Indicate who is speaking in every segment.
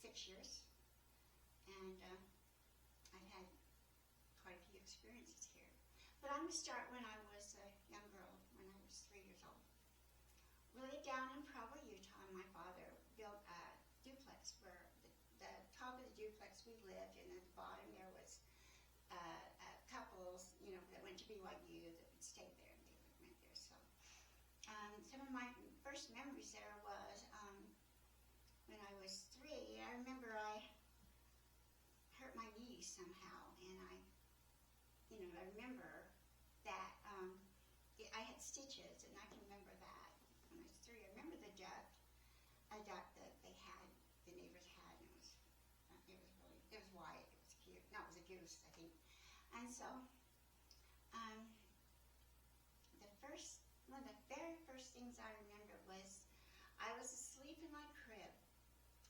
Speaker 1: 6 years, and I've had quite a few experiences here. But I'm going to start when I was a young girl, when I was 3 years old. We lived down in Provo, Utah, and my father built a duplex where the top of the duplex we lived, and at the bottom there was couples, that went to BYU that would stay there, and they went there. So some of my first memories there was when I was 3. I remember I hurt my knee somehow, and I remember that I had stitches, and I can remember that when I was 3. I remember a duck that they had, the neighbors had, and it was white, it was cute. No, it was a goose, I think. And so, one of the very first things I remember was I was asleep in my crib.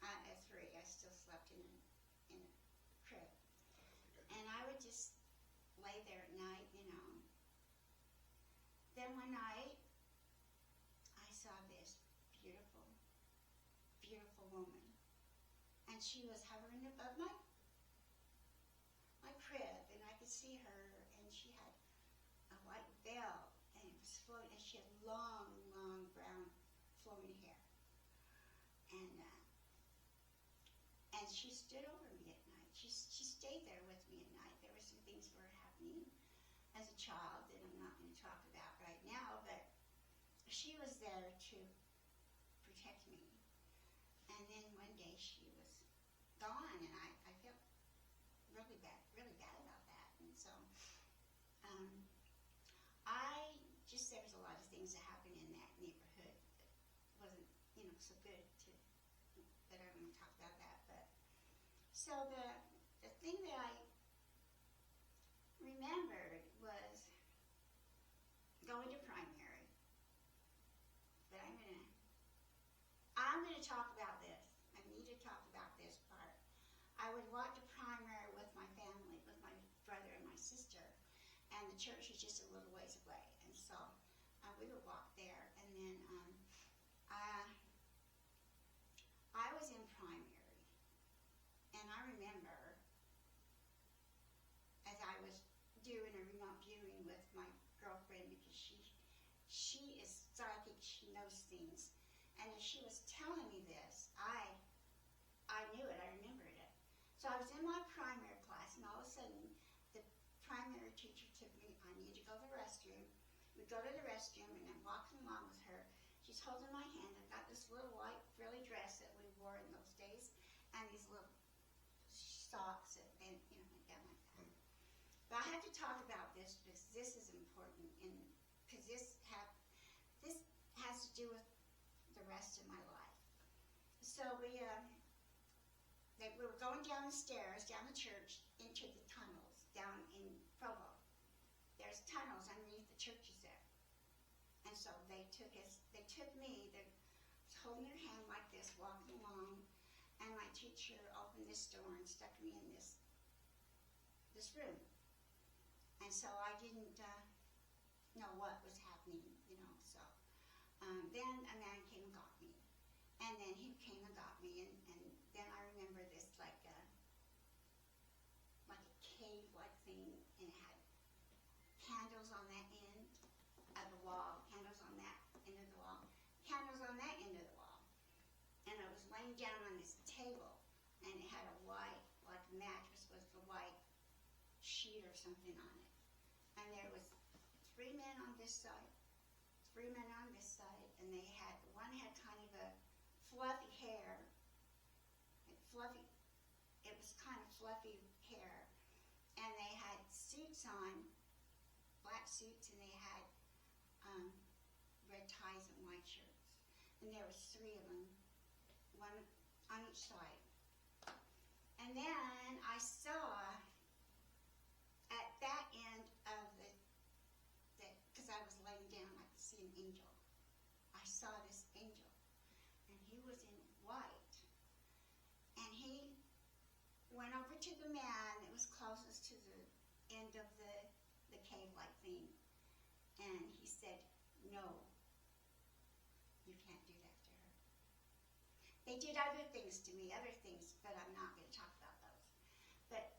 Speaker 1: At 3, I still slept in a crib. And I would just lay there at night, Then one night, I saw this beautiful, beautiful woman. And she was hovering above my crib, and I could see her, and she had a white veil, and it was flowing, and she had long, long brown flowing hair. And she stood over me at night. She stayed there with me at night. There were some things that were happening as a child that I'm not going to talk about right now, but she was there to protect me. And then one day she was gone, and I felt really bad about that. And so there was a lot of things that happened in that neighborhood that wasn't, so good that I don't want to talk about that. But so the thing that I remembered was going to primary. But I'm gonna talk about this. I need to talk about this part. I would walk to primary with my family, with my brother and my sister, and the church was just a little ways away. And so we would walk there, and then I was in primary, and I remember as I was doing a remote viewing with my girlfriend, because she is psychic, she knows things, and as she was telling me this, I knew it, I remembered it. So I was in my primary class, and all of a sudden, the primary teacher took me, I need to go to the restroom. We go to the restroom, and I'm walking along with her. She's holding my hand. I've got this little white frilly dress that we wore in those days, and these little socks, and went down like that. But I have to talk about this because this is important, because this has to do with the rest of my life. So we were going down the stairs, down the church, into the tunnels down in Provo. There's tunnels underneath the churches there. And so they took me, they was holding their hand like this, walking along, and my teacher opened this door and stuck me in this room. And so I didn't know what was happening, so then a man came and got me. And then he came and got me, and then I remember this like a cave-like thing, and it had candles on that end of the wall, candles on that end of the wall, candles on that end of the wall. And I was laying down on this table, and it had a white, like a mattress with a white sheet or something on it. And there was 3 men on this side, 3 men on this side, and one had kind of a fluffy hair, it was kind of fluffy hair, and they had suits on, black suits, and they had red ties and white shirts. And there was 3 of them, one on each side. And then I saw at that end of because I was laying down, I could see an angel. I saw this angel, and he was in white. And he went over to the man that was closest to the end of the cave-like thing, and he said, "No, you can't do that to her." They did other things to me, other things, but I'm not going to talk about those. But,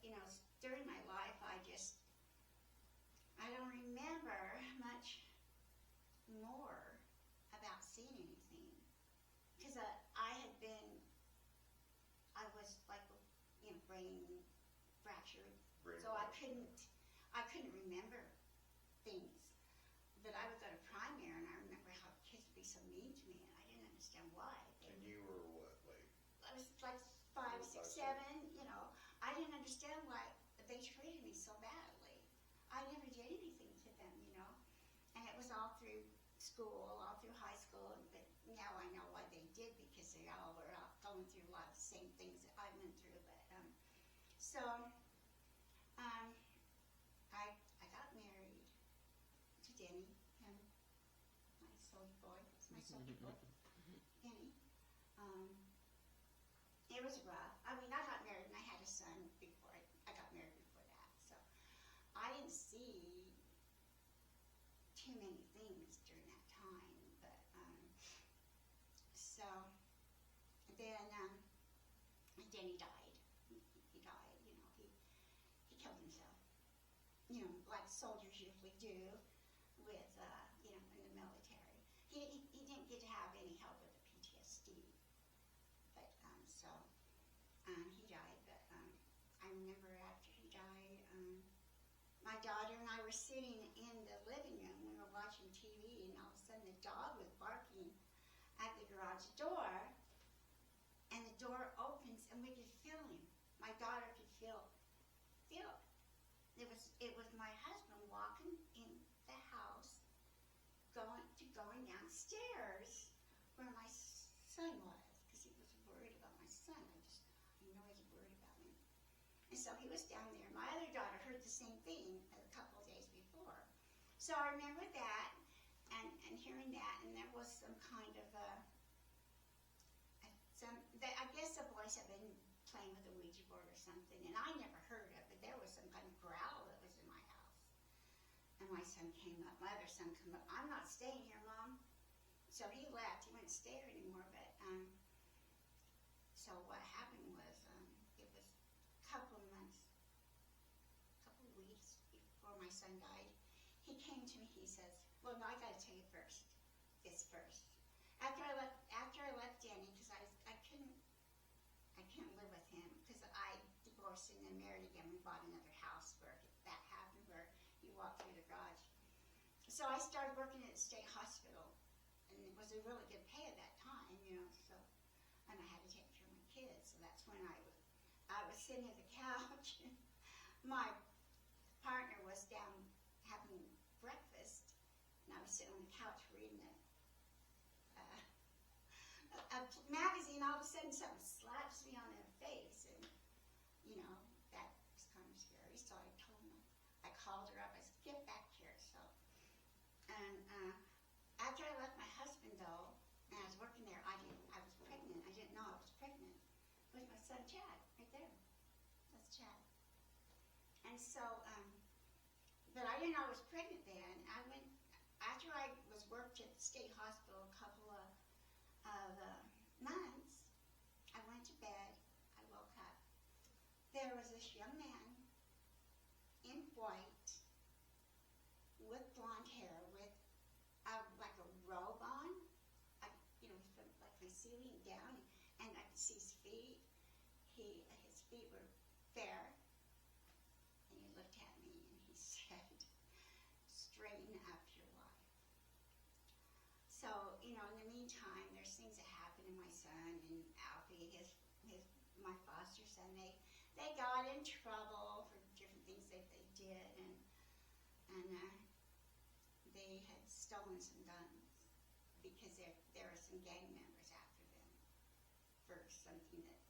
Speaker 1: during my life, I don't remember much more about seeing anything. Because I was like, brain fractured. So I couldn't remember things. But I would go to primary, and I remember how kids would be so mean to me, and I didn't understand why.
Speaker 2: And you were what, like?
Speaker 1: I was like 5, 6, 7, I didn't understand why they treated me so badly. I never did anything to them, And it was all through school, all through high school, but now I know why they did, because they all were going through a lot of the same things that I went through. But I got married to Denny, my soldier boy. That's my soldier boy, Denny. It was rough. I got married and I had a son before I got married before that. So I didn't see too many things during that time. But so then Denny died. He died. He killed himself. Like soldiers usually do with in the military. He didn't get to have any help with the PTSD. But he died. But I remember after he died, my daughter and I were sitting in the living room. We were watching TV, and all of a sudden the dog was barking at the garage door, and the door opens, and we could feel him. My daughter could feel. It was my husband walking in the house, going downstairs where my son was, because he was worried about my son. I know he was worried about me. And so he was down there. My other daughter heard the same thing a couple of days before. So I remember that and hearing that, and there was some kind of I guess the boys had been playing with a Ouija board or something, and I never heard it, but there was some kind of growl that was in my house. And my son came up, my other son came up, I'm not staying here, Mom. So he left, he wouldn't stay here anymore, but so what happened was, it was a couple of weeks before my son died. He came to me, he says, well, no, I gotta tell you this first. After I left Danny, because I couldn't live with him, because I divorced and then married again. We bought another house where that happened, where you walk through the garage. So I started working at the state hospital, and it was a really good pay at that time, so, and I had to take care of my kids. So that's when I was sitting at the couch, and my partner was down having breakfast, and I was sitting on the couch reading a magazine. All of a sudden something slaps me on the face, and that was kind of scary. So I called her up. I said, get back here. So, and after I left my husband, though, and I was working there, I was pregnant. I didn't know I was pregnant with my son Chad, right there. That's Chad. And so, but I didn't know I was pregnant then. After I was worked at the state hospital a couple of months, I went to bed. I woke up. There was this young man in white with blonde hair, with like a robe on, from like my ceiling down, and I could see his feet. His feet were bare, and he looked at me and he said, straighten up your life. So, in the meantime, there's things that happen to my son and Alfie, my foster son. They got in trouble for different things that they did, and they had stolen some guns because there were some gang members after them for something that,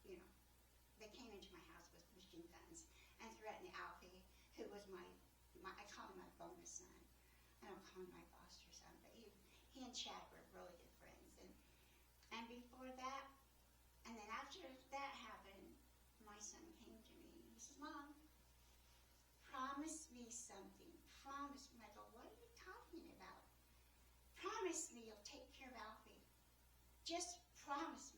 Speaker 1: they came into my house with machine guns and threatened Alfie, who was my I call him my bonus son. I don't call him my foster son, but he and Chad were really good friends. And before that, and then after that happened, my son came to me. He says, Mom, promise me something. Promise me. I go, what are you talking about? Promise me you'll take care of Alfie. Just promise me.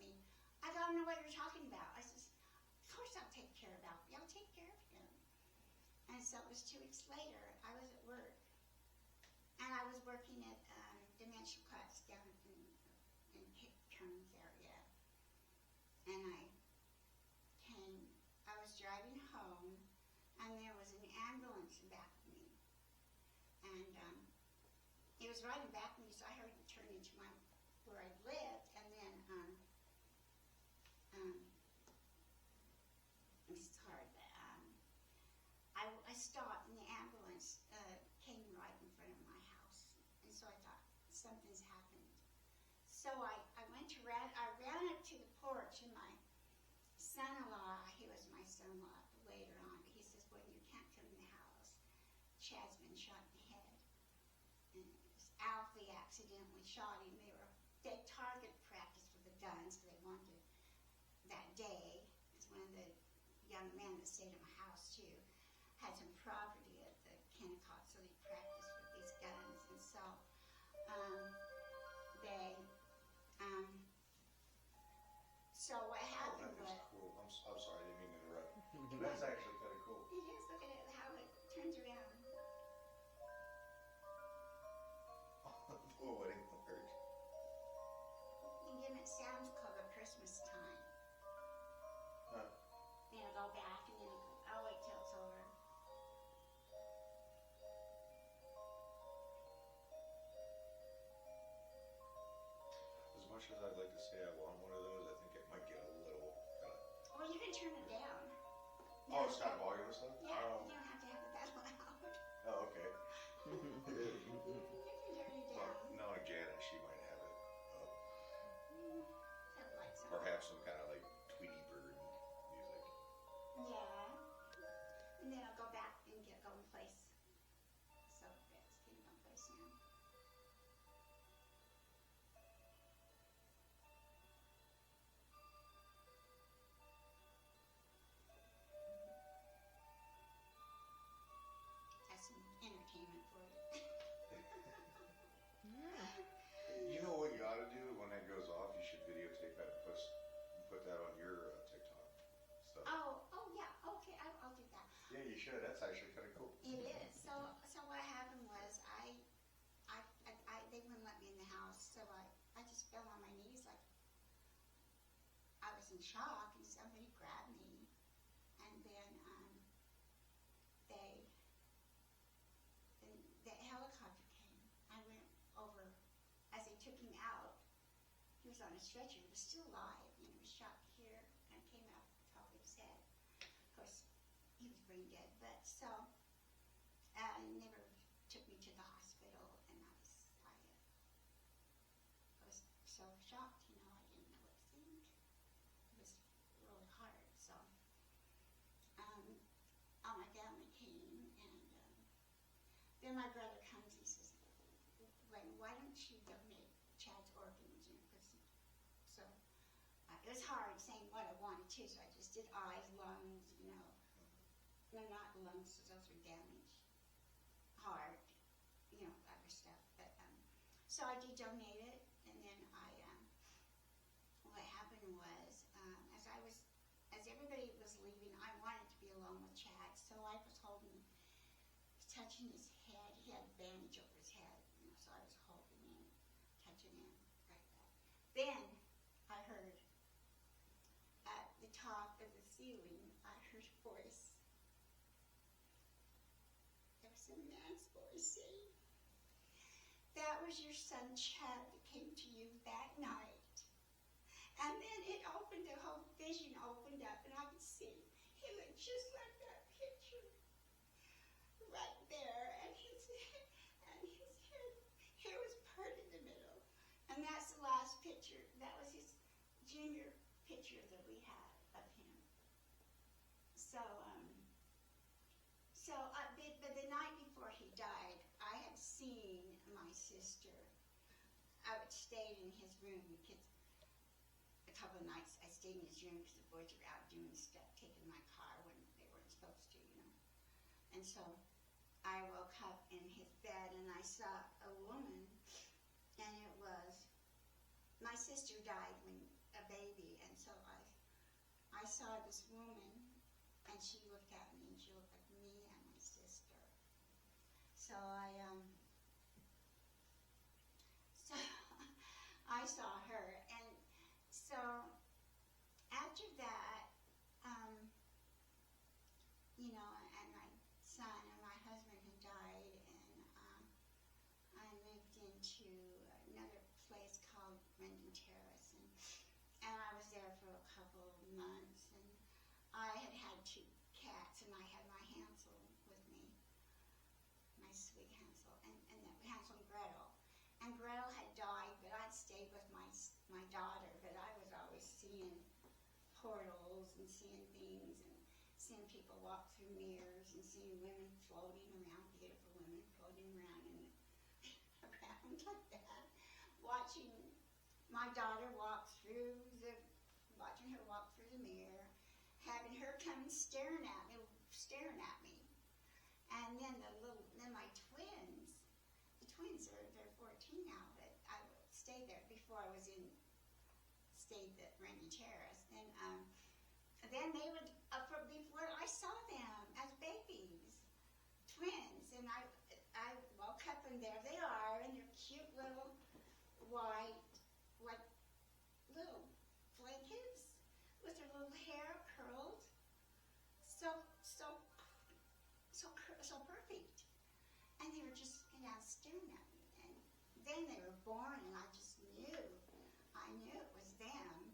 Speaker 1: I don't know what you're talking about. I says, of course I'll take care of Alfie. I'll take care of him. And so it was 2 weeks later. I was at work. And I was working at Dimensional Cuts down in Kearns area. And I was driving home, and there was an ambulance in back of me. And it was right in back of me, so I heard it turn into where I lived, and then it's hard, but I stopped, and the ambulance came right in front of my house, and so I thought something's happened. So I ran up to the porch, and my son-in-law, he was my son-in-law later on, but he says, "Well, you can't come in the house. Chad's been shot in the head." And Alfie accidentally shot him. They target practice with the guns. They wanted that day. It's one of the young men that stayed at my house too. Had some property at the Kennecott, so they practiced with these guns. And so so what happened
Speaker 2: that is
Speaker 1: was,
Speaker 2: cool. I'm sorry, I didn't mean to interrupt. That's actually kind of cool.
Speaker 1: it is, look at it, how it turns around.
Speaker 2: Oh, what ain't the hurt?
Speaker 1: You can give it Sam's Club at Christmas time.
Speaker 2: Huh.
Speaker 1: Then it'll go back, and then I'll wait till it's over.
Speaker 2: As much as I'd like to say I want one of those, I think it might get a little kind of.
Speaker 1: Well, you can turn it down.
Speaker 2: Oh, it's got volume and stuff?
Speaker 1: Yeah, you don't have to have it that loud.
Speaker 2: Oh, okay.
Speaker 1: You can turn it
Speaker 2: Well,
Speaker 1: down.
Speaker 2: knowing Janet, she might have it up.
Speaker 1: Have lights on.
Speaker 2: Or have some kind of like Tweety Bird music.
Speaker 1: Yeah. And then I'll go back and go in place. So it's getting in place now. That's some entertainment for you.
Speaker 2: You know what you ought to do when that goes off? You should videotape that and put that on your TikTok stuff.
Speaker 1: Oh yeah, okay, I'll do that.
Speaker 2: Yeah, you should. That's actually kind of cool.
Speaker 1: It is. So what happened was they wouldn't let me in the house, so I just fell on my knees like I was in shock, and somebody grabbed me, and then the helicopter came. I went over as they took him out. He was on a stretcher. He was still alive, and he was shot here and came out the top of his head. Of course, he was brain dead, but so they never took me to the hospital, and I was so shocked. I didn't know what to think. It was really hard. So all my family came, and then my brother comes. He says, "Why don't you donate Chad's organs?" So it was hard saying what I wanted to, so I just did eyes, lungs, no, not lungs, those were damaged, heart, other stuff. But so I did donate it, and then what happened was, as everybody was leaving, I wanted to be alone with Chad, so I was touching his head. He had a bandage over his head, so I was holding him, touching him like that. Then I heard at the top of the ceiling, I heard a voice. There was a man's voice saying, "That was your son Chad that came to you that night." And then the whole vision opened up, and I could see he looked just like that picture right there, and his hair was parted in the middle. And that's the last picture. That was his junior picture that we had of him. But the night before he died, I had seen my sister. I would stay in his room because a couple of nights I stayed in his room because the boys were out doing stuff, taking my car when they weren't supposed to, And so I woke up in his bed, and I saw a woman, and it was, my sister died of baby, and so I saw this woman, and she looked at me, and she looked like me and my sister. So so I saw her, and so after that, you know, and my son and my husband had died, and I moved into another place called Rendon Terrace, and I was there for a couple of months, and I had 2 cats, and I had my Hansel with me, my sweet Hansel, and Hansel and Gretel. And Gretel had died, but I'd stayed with my daughter, but I was always seeing portals and seeing things and seeing people walk through mirrors and seeing women floating around, beautiful women floating around around like that, watching my daughter watching her walk through the mirror, having her come and staring at me, and then my twins. The twins they're 14 now, but I stayed there before I stayed at Randy Terrace. Then they would before I saw them as babies, twins, and I woke up and there they are, and they're cute little white little blankets with their little hair curled, so perfect, and they were just staring at me. And then they were born, and I just knew it was them.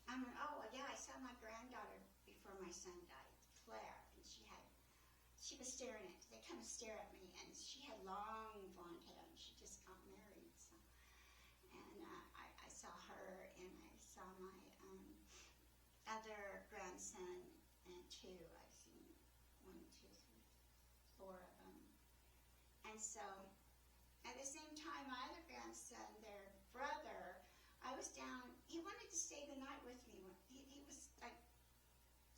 Speaker 1: I mean, oh yeah, I saw my granddaughter before my son died, Claire, and she was staring at. They kind of stare at me, and she had long blonde hair, and she just got married. So, and I saw her, and I saw my other grandson, and 2. I've seen 1, 2, 3, 4 of them. And so, at the same time, my other grandson, their brother, I was down. He wanted to stay the night with me. He was like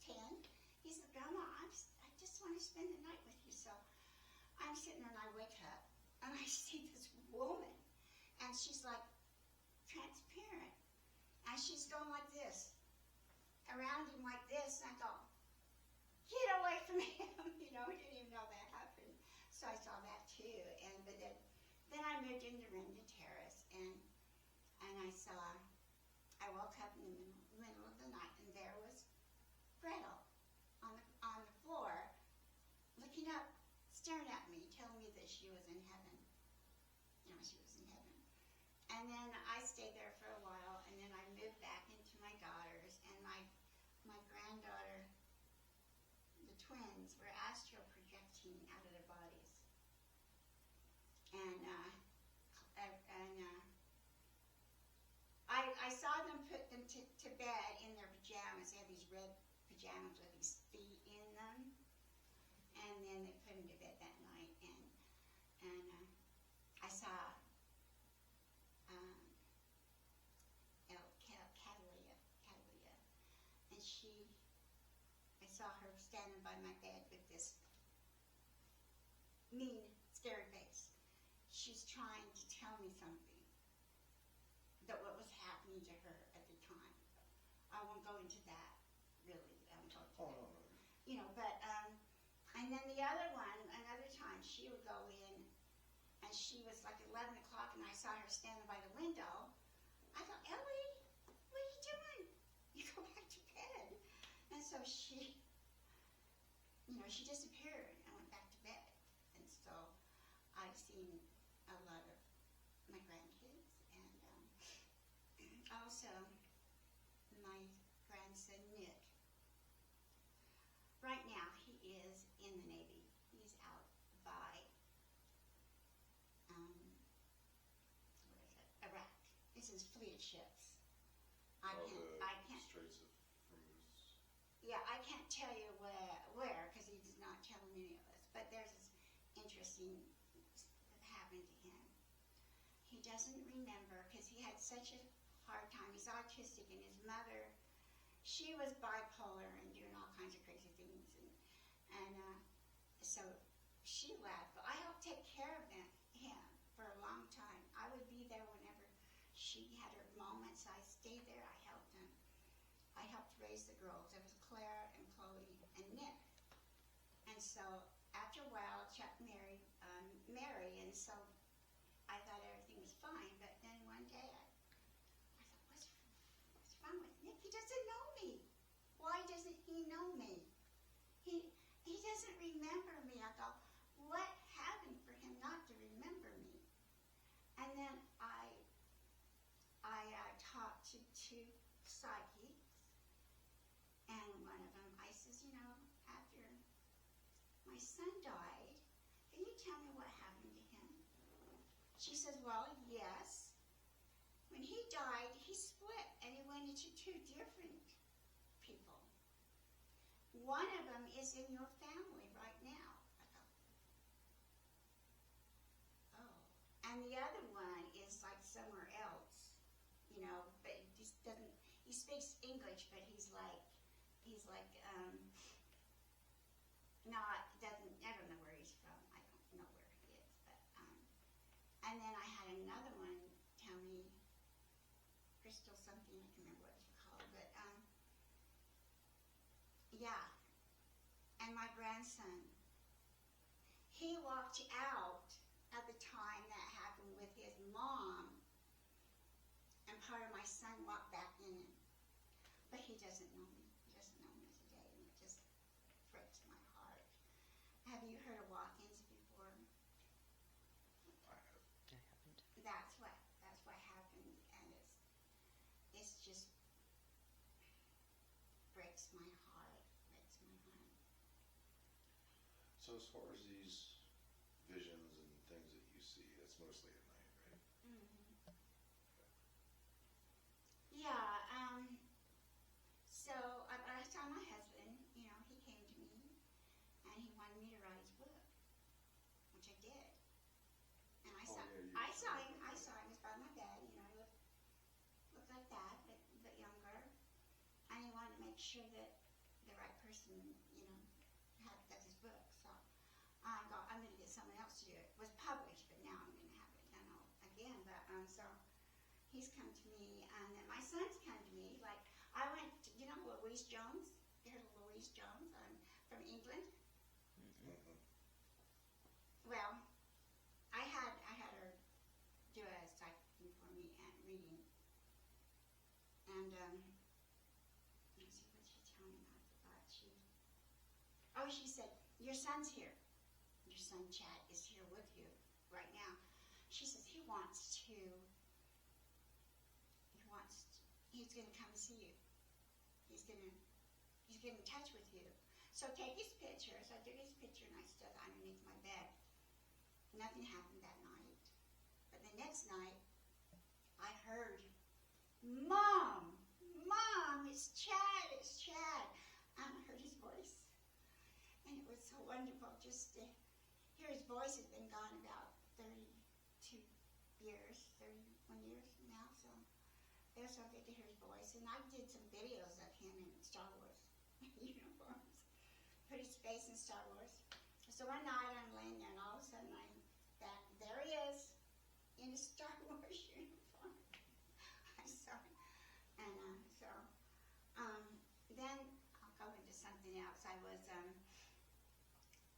Speaker 1: 10. He said, "Grandma, I just want to spend the night with you." So I'm sitting there, and I wake up, and I see this woman, and she's like transparent, and she's going like this, around him like this, and I go, "Get away from him!" You know, I didn't even know that happened. So I saw that too, but then I moved into Rendon Terrace, and I woke up in the middle of the night, and there was Gretel on the floor, looking up, staring at me, telling me that she was in heaven. You know, she was in heaven. And then I stayed there for a while, and then I moved back into my daughters, and my granddaughter, the twins, were astral projecting out of their bodies. And I saw them put them to bed in their pajamas. They had these red pajamas with these feet in them, and then they put them to bed that night. And I saw Catalia, and I saw her standing by my bed with this mean, scared face. She's trying to tell me something, that what was happening to her at the time. I won't go into that, really. I won't go into that.
Speaker 2: No.
Speaker 1: You know, but, and then the other one, another time, she would go in, and she was like 11 o'clock, and I saw her standing by the window. I thought, "Ellie, what are you doing? You go back to bed." And so she disappeared and went back to bed. And so I've seen a lot of my grandkids, and also my grandson Nick. Right now he is in the Navy. He's out by Iraq. This is fleet of ships. I can't.
Speaker 2: Straits of Hormuz.
Speaker 1: Yeah, I can't tell you where, because he's not telling any of us. But there's this interesting that happened to him. He doesn't remember, because he had such a hard time. He's autistic, and his mother, she was bipolar and doing all kinds of crazy things, and so she left. But I helped take care of him for a long time. I would be there whenever she had her moments. I stayed there. I helped him. helped raise the girls. It was Claire and Chloe and Nick. And so after a while, Chuck married Mary, and so I thought everything was fine. But then one day I thought, what's wrong with Nick? He doesn't know me. Why doesn't he know me? He doesn't remember me. I thought, what happened for him not to remember me? And then I talked to two psychics, and one of them, I says, after my son died, can you tell me what happened to him? She says, well, yes. When he died, he split, and he went into two different people. One of them is in your family right now. I thought, oh. And the other one is like somewhere else, but he just doesn't, he speaks English, but he's like, not, doesn't, I don't know where he's from. I don't know where he is, but, and then I had another one tell me, Crystal something, I can't remember what it's called, but, yeah. And my grandson, he walked out at the time that happened with his mom, and part of my son walked back in him. But he doesn't know me. He doesn't know me today, and it just breaks my heart. Have you heard of walk-ins before?
Speaker 2: I have.
Speaker 3: I haven't.
Speaker 1: That's what happened, and it's just breaks my heart. Breaks my heart.
Speaker 2: So as far as these visions and things that you see, that's mostly at night, right?
Speaker 1: Mm-hmm. Yeah. So I saw my husband. He came to me, and he wanted me to write his book, which I did. And I saw him. I saw him. He was by my bed. He looked like that, but younger. And he wanted to make sure that the right person, does his book. So I go, I'm going to get someone else to do it. It was published, but now I'm going to have it done all again. But so he's come to me, and then my son's come to me. Like I went to, Louise Jones. You heard of Louise Jones? From England.
Speaker 2: Mm-hmm.
Speaker 1: Well, I had her do a psychic thing for me and reading. And let's see what she told me. I forgot. She said, your son's here. Your son Chad is here with you right now. She says he's going to come see you. He's going to get in touch with you. So take his picture. So I took his picture and I stood underneath my bed. Nothing happened that night. But the next night, I heard, Mom, it's Chad. And I heard his voice. And it was so wonderful just to hear his voice. Has been gone about 31 years now. So it was so good to hear his voice. And I did some videos of him in Star Wars uniforms. Put his face in Star Wars. So one night I'm laying there and all of a sudden I